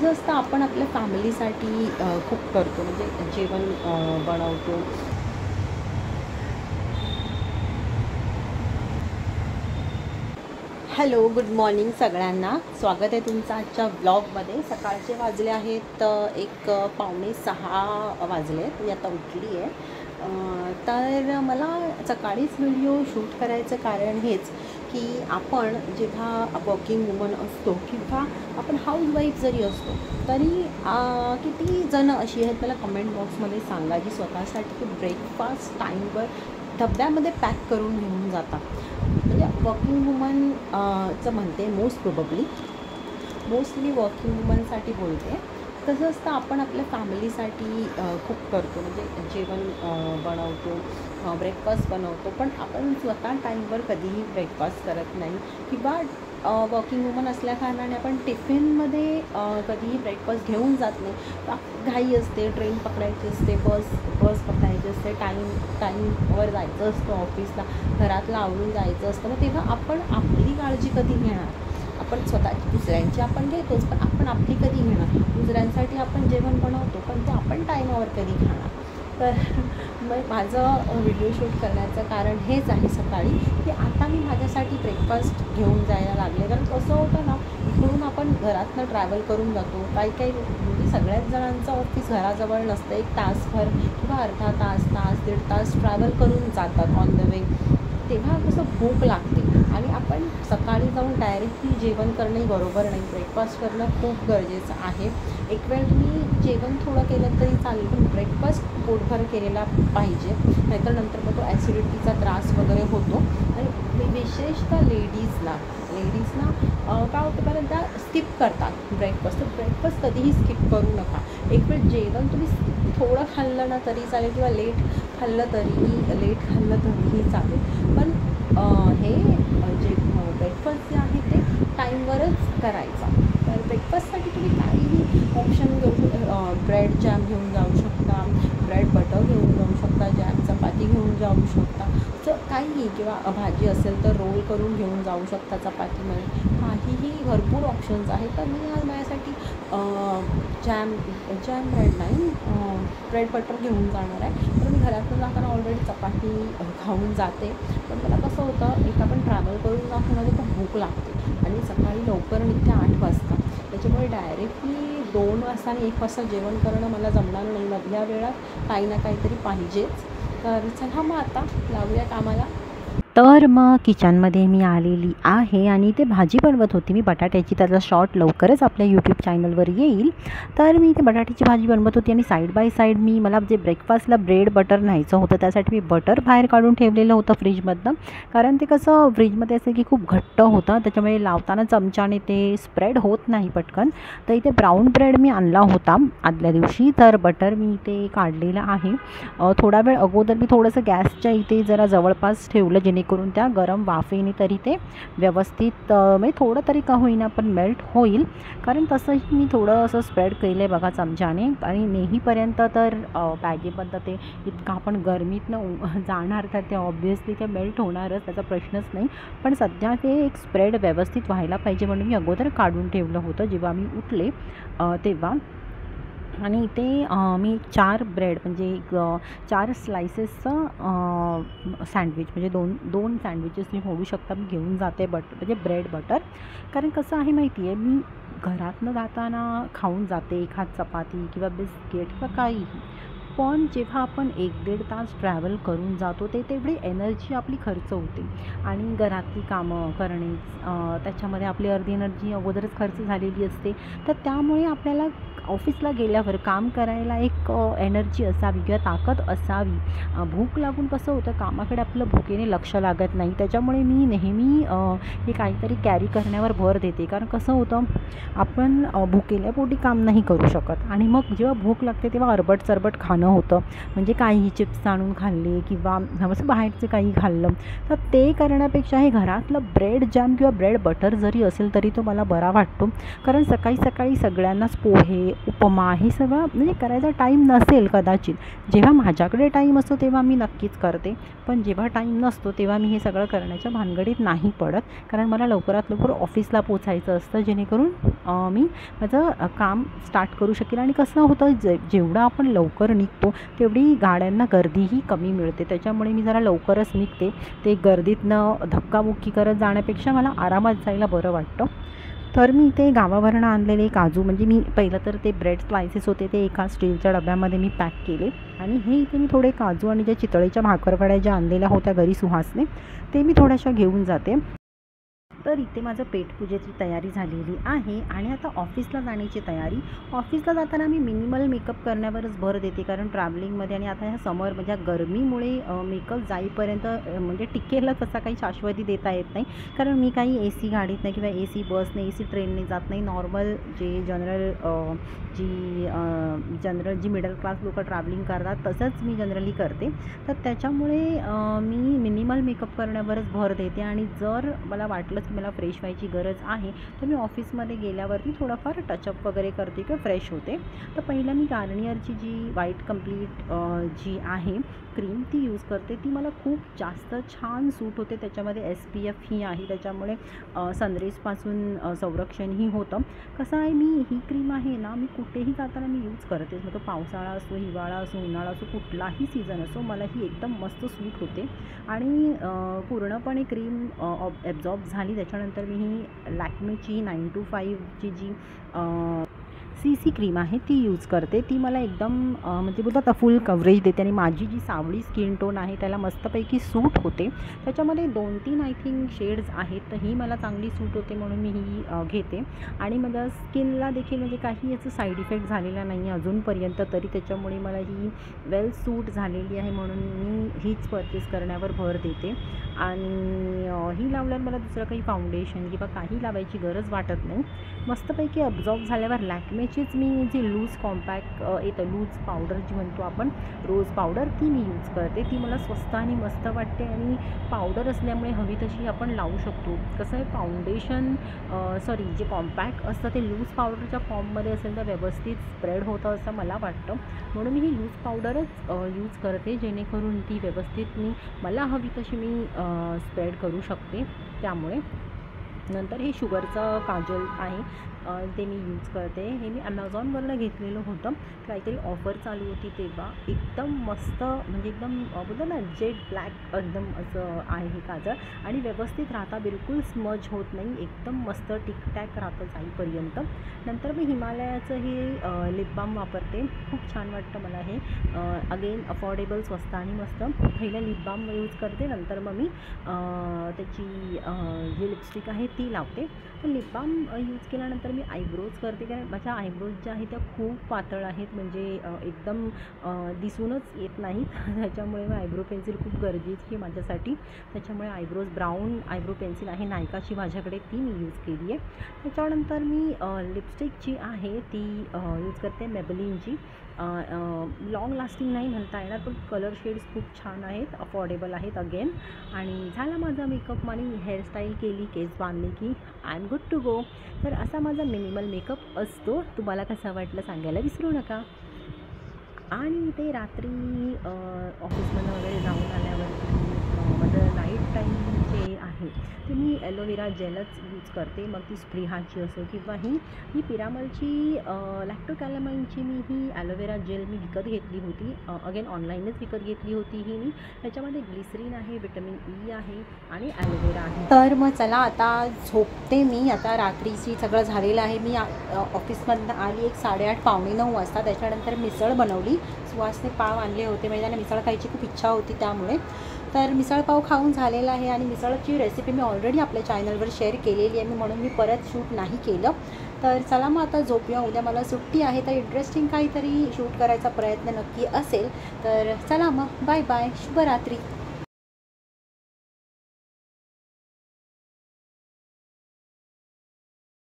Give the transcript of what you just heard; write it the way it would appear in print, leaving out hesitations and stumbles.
कसं असतं आपण आपल्या फॅमिलीसाठी खूप करतो म्हणजे जेवण बनवतो. हॅलो, गुड मॉर्निंग सगळ्यांना. स्वागत आहे तुमचं आजच्या ब्लॉगमध्ये. सकाळचे वाजले आहेत एक पावणे 6 वाजले आहेत. मी आता उठली आहे. तर मला सकाळीच व्हिडिओ शूट करायचं कारण हेच की आपण जेव्हा वर्किंग वुमन असतो किंवा आपण हाऊसवाईफ जरी असतो तरी किती जणं अशी आहेत मला कमेंट बॉक्समध्ये सांगा जी स्वतःसाठी ब्रेकफास्ट टाईमवर डब्यामध्ये पॅक करून घेऊन जातात. म्हणजे वर्किंग वुमन चं म्हणते मोस्टली वर्किंग वुमनसाठी बोलते. कसं असतं आपण आपल्या फॅमिलीसाठी खूप करतो म्हणजे जेवण बनवतो, ब्रेकफास्ट बनवतो, पण आपण स्वतः टाईमवर कधीही ब्रेकफास्ट करत नाही किंवा वर्किंग वुमन असल्याकारणाने आपण टिफिनमध्ये कधीही ब्रेकफास्ट घेऊन जात नाही. घाई असते, ट्रेन पकडायची असते, बस पकडायची असते, टाईमवर जायचं असतं ऑफिसला, घरातलं आवरून जायचं असतं. मग तेव्हा आपण आपली काळजी कधी घेणार? आपण स्वतःची दुसऱ्यांची आपण घेतोच, पण आपण आपली कधी घेणार? दुसऱ्यांसाठी आपण जेवण बनवतो, पण ते आपण टाईमावर कधी खाणार? तर मग माझं व्हिडिओ शूट करण्याचं कारण हेच आहे सकाळी की आता मी माझ्यासाठी ब्रेकफास्ट घेऊन जायला लागले. कारण कसं होतं ना, इकडून आपण घरातनं ट्रॅव्हल करून जातो. काही म्हणजे सगळ्याच जणांचं ऑफिस घराजवळ नसतं. एक तासभर किंवा अर्धा तास, दीड तास ट्रॅव्हल करून जातात ऑन द वे. तेव्हा कसं भूक लागते आणि आपण सकाळी जाऊन डायरेक्टली जेवण करणंही बरोबर नाही. ब्रेकफास्ट करणं खूप गरजेचं आहे. एक वेळ तुम्ही जेवण थोडं केलं तरी चालेल, पण ब्रेकफास्ट पोटभर केलेला पाहिजे, नाहीतर नंतर मग तो ॲसिडिटीचा त्रास वगैरे होतो. आणि विशेषतः लेडीजला काय होतं, कारण त्या स्किप करतात ब्रेकफास्ट. तर ब्रेकफास्ट कधीही स्किप करू नका. एक वेळ जेवण तुम्ही थोडं खाल्लं ना तरी चालेल किंवा लेट खाल्लं तरीही चालेल, पण हे जे ब्रेकफास्ट जे आहे ते टाईमवरच करायचा. तर ब्रेकफास्टसाठी तुम्ही काहीही ऑप्शन ब्रेड जॅम घेऊन जाऊ शकता, ब्रेड बटर घेऊन जाऊ शकता, जॅम चपाती घेऊन जाऊ शकता, तर काहीही, किंवा भाजी असेल तर रोल करून घेऊन जाऊ शकता चपातीमध्ये. काहीही भरपूर ऑप्शन्स आहेत. तर मी आज माझ्यासाठी जॅम ब्रेड नाही, ब्रेड बटर घेऊन जाणार आहे. तर मी घरातून जाताना ऑलरेडी चपाती खाऊन जाते, पण मला कसं होतं, एक आपण ट्रॅव्हल करून जातो ना, खूप भूक लागते आणि सकाळी लवकर निघते 8 वाजता. त्याच्यामुळे डायरेक्टली 2 वाजता आणि 1 वाजता जेवण करणं मला जमणार नाही. मधल्या वेळात काही ना काहीतरी पाहिजेच. तर चला मग आता लावूया कामाला. तर मग किचनमध्ये मी आलेली आहे आणि ते भाजी बनवत होती मी बटाट्याची. त्याचा शॉर्ट लवकरच आपल्या यूट्यूब चॅनलवर येईल. तर मी ते बटाट्याची भाजी बनवत होती आणि साईड बाय साईड मला जे ब्रेकफास्टला ब्रेड बटर न्यायचं होतं, त्यासाठी मी बटर बाहेर काढून ठेवलेलं होतं फ्रीजमधनं. कारण ते कसं फ्रीजमध्ये असं की खूप घट्ट होतं, त्याच्यामुळे लावताना चमच्याने ते स्प्रेड होत नाही पटकन. तर इथे ब्राऊन ब्रेड मी आणला होता आदल्या दिवशी. तर बटर मी इथे काढलेलं आहे. थोडा वेळ अगोदर मी थोडंसं गॅसच्या इथे जरा जवळपास ठेवलं, जेणेकरून त्या गरम वाफेने तरी ते व्यवस्थित म्हणजे थोडं तरी का होईना पण मेल्ट होईल. कारण तसंही मी थोडं असं स्प्रेड केलं आहे बघा चमच्याने. आणि नेहीपर्यंत तर बॅगेबद्दल ते इतकं आपण गरमीतनं जाणार तर ते ऑब्व्हियसली ते मेल्ट होणारच, त्याचा प्रश्नच नाही. पण सध्या ते एक स्प्रेड व्यवस्थित व्हायला पाहिजे म्हणून मी अगोदर काढून ठेवलं होतं जेव्हा मी उठले तेव्हा. आणि इथे मी 4 ब्रेड म्हणजे 4 स्लायसेसचं सँडविच म्हणजे दोन सँडविचेस मी होऊ शकता मी घेऊन जाते म्हणजे ब्रेड बटर. कारण कसं आहे माहिती आहे, मी घरातनं जाताना खाऊन जाते एखाद चपाती किंवा बिस्किट किंवा काहीही. पण जेव्हा आपण 1-1.5 तास ट्रॅव्हल करून जातो ते तेवढी एनर्जी आपली खर्च होते आणि घरातली कामं करणे त्याच्यामध्ये आपली अर्धी एनर्जी अगोदरच खर्च झालेली असते. तर त्यामुळे आपल्याला ऑफिसला गेल्यावर काम करायला एक एनर्जी असावी किंवा ताकद असावी. भूक लागून कसं होतं, कामाकडे आपलं भुकेने लक्ष लागत नाही. त्याच्यामुळे मी नेहमी हे काहीतरी कॅरी करण्यावर भर देते. कारण कसं होतं, आपण भुकेल्या पोटी काम नाही करू शकत आणि मग जेव्हा भूक लागते तेव्हा अरबट चरबट खाणं होतं. म्हणजे काही चिप्स आणून खाल्ले किंवा असं बाहेरचं काही खाल्लं, तर ते करण्यापेक्षा हे घरातलं ब्रेड जॅम किंवा ब्रेड बटर जरी असेल तरी तो मला बरा वाटतो. कारण सकाळी सकाळी सगळ्यांनाच पोहे, उपमा हे सगळं म्हणजे करायचा टाईम नसेल कदाचित. जेव्हा माझ्याकडे टाईम असतो तेव्हा मी नक्कीच करते, पण जेव्हा टाईम नसतो तेव्हा मी हे सगळं करण्याच्या भानगडीत नाही पडत. कारण मला लवकरात लवकर ऑफिसला पोचायचं असतं, जेणेकरून मी माझं काम स्टार्ट करू शकेल. आणि कसं होतं, जेवढं आपण लवकर निघतो तेवढी गाड्यांना गर्दीही कमी मिळते. त्याच्यामुळे मी जरा लवकरच निघते. ते गर्दीतनं धक्काबुक्की करत जाण्यापेक्षा मला आरामात जायला बरं वाटतं. तर मी इथे गावावरनं आणलेले काजू, म्हणजे मी पहिलं तर ते ब्रेड स्लायसेस होते ते एका स्टीलच्या डब्यामध्ये मी पॅक केले. आणि हे इथे मी थोडे काजू आणि ज्या चितळेच्या भाकरवड्या ज्या आणलेल्या होत्या घरी सुहासने, ते मी थोड्याशा घेऊन जाते. तर इथे माझं पेटपूजेची तयारी झालेली आहे आणि आता ऑफिसला जाण्याची तयारी. ऑफिसला जाताना मी मिनिमल मेकअप करण्यावरच भर देते, कारण ट्रॅव्हलिंगमध्ये आणि आता ह्या समर म्हणजे गरमीमुळे मेकअप जाईपर्यंत म्हणजे टिकेलच असा काही शाश्वती देता येत नाही. कारण मी काही ए सी गाडीत नाही किंवा ए सी बसने, ए सी ट्रेनने जात नाही. नॉर्मल जे जनरल जी मिडल क्लास लोकं ट्रॅव्हलिंग करतात तसंच मी जनरली करते. तर त्याच्यामुळे मी मिनिमल मेकअप करण्यावरच भर देते. आणि जर मला वाटलं की मला फ्रेश व्हायची गरज आहे तर मी ऑफिसमध्ये गेल्यावरती थोडंफार टचअप वगैरे करते किंवा फ्रेश होते. तर पहिलं मी गार्नियरची जी व्हाईट कंप्लीट जी आहे क्रीम ती यूज करते. ती मला खूप जास्त छान सूट होते. त्याच्यामध्ये SPF ही आहे, त्याच्यामुळे सनरेजपासून संरक्षणही होतं. कसं आहे, मी ही क्रीम आहे ना, मी कुठेही जाताना मी यूज करते. मग तो पावसाळा असो, हिवाळा असो, उन्हाळा असो, कुठलाही सीझन असो, मला ही एकदम मस्त सूट होते. आणि पूर्णपणे क्रीम ॲब्झॉर्ब झाली त्याच्यानंतर मी ही लॅक्मेची 925 जी CC क्रीम आहे ती यूज करते. ती मला एकदम म्हणजे बोलतात फुल कव्हरेज देते आणि माझी जी सावळी स्किन टोन आहे त्याला मस्तपैकी सूट होते. त्याच्यामध्ये 2-3 आय थिंक शेड्स आहेत, तर ही मला चांगली सूट होते म्हणून मी ही घेते. आणि माझ्या स्किनला देखील म्हणजे काही याचं साईड इफेक्ट झालेला नाही आहे अजूनपर्यंत तरी, त्याच्यामुळे मला ही वेल सूट झालेली आहे म्हणून मी हीच परचेस करण्यावर भर देते. आणि ही लावल्यावर मला दुसरं काही फाउंडेशन किंवा काही लावायची गरज वाटत नाही. मस्तपैकी अब्झॉर्ब झाल्यावर लॅक्मेचीच मी जी लूज कॉम्पॅक्ट येतं, लूज पावडर जी म्हणतो आपण, रोज पावडर, ती मी यूज करते. ती मला स्वस्त आणि मस्त वाटते आणि पावडर असल्यामुळे हवी तशी आपण लावू शकतो. कसं आहे, फाउंडेशन जे कॉम्पॅक्ट असतं ते लूज पावडरच्या फॉर्ममध्ये असेल तर व्यवस्थित स्प्रेड होतं असं मला वाटतं. म्हणून मी ही लूज पावडरच यूज करते, जेणेकरून ती व्यवस्थित मला हवी तशी मी स्प्रेड करू शकते. त्यामुळे नंतर हे शुगरचं काजल आहे ते मी यूज करते. हे मी ॲमेझॉनवरनं घेतलेलं होतं, काहीतरी ऑफर चालू होती तेव्हा. एकदम मस्त, म्हणजे एकदम बोलतो ना जेट ब्लॅक एकदम असं आहे हे काजळ. आणि व्यवस्थित राहता, बिलकुल स्मज होत नाही, एकदम मस्त टिकटॅक राहतं जाईपर्यंत. नंतर मी हिमालयाचं हे लिप बाम वापरते, खूप छान वाटतं मला हे. अगेन अफोर्डेबल, स्वस्त आणि मस्त. पहिलं लिप बाम यूज करते, नंतर मग मी त्याची जी लिपस्टिक आहे ती लावते. तर लिप बाम यूज केल्यानंतर मी आयब्रोज करते, कारण माझ्या आयब्रोज ज्या आहेत त्या खूप पातळ आहेत, म्हणजे एकदम दिसूनच येत नाहीत. त्याच्यामुळे मग आयब्रो पेन्सिल खूप गरजेची आहे माझ्यासाठी. त्याच्यामुळे आयब्रोज ब्राऊन आयब्रो पेन्सिल आहे नायकाची माझ्याकडे, ती मी यूज केली आहे. त्याच्यानंतर मी लिपस्टिक जी आहे ती यूज करते मेबेलिनची. लॉंग लास्टिंग नाही म्हणता येणार, पण कलर शेड्स खूप छान आहेत, अफोर्डेबल आहेत अगेन. आणि झाला माझा मेकअप, आणि हेअरस्टाईल केली, केस बांधले की I am good to go. तर असा माझा मिनिमल मेकअप असतो. तुम्हाला कसा वाटलं सांगायला विसरू नका. आणि ते रात्री ऑफिसमधून वगैरे जाऊन आल्यावर माझं नाईट टाईम जे आहे ते मी ॲलोवेरा जेलच यूज करते. मग ती स्प्रिहाची असो किंवा ही पिरामलची लॅक्टोकॅलामाइनची मी ही ॲलोवेरा जेल मी विकत घेतली होती. अगेन ऑनलाईनच विकत घेतली होती ही मी. त्याच्यामध्ये ग्लिसरीन आहे, विटॅमिन E आहे आणि ॲलोवेरा आहे. तर मग चला आता झोपते मी. आता रात्रीची सगळं झालेलं आहे. मी ऑफिसमधून आली 8:30 पावणे 9 वाजता. त्याच्यानंतर मिसळ बनवली. सुहासने पाव आणले होते, म्हणजे त्यांना मिसळ खायची खूप इच्छा होती त्यामुळे. तर मिसळपाव खाऊन झालेला आहे आणि मिसळची रेसिपी मी ऑलरेडी आपल्या चॅनलवर शेअर केलेली आहे, म्हणून मी परत शूट नाही केलं. तर चला मग आता झोपूया. उद्या मला सुट्टी आहे, तर इंटरेस्टिंग काहीतरी शूट करायचा प्रयत्न नक्की असेल. तर चला मग, बाय बाय, शुभरात्री.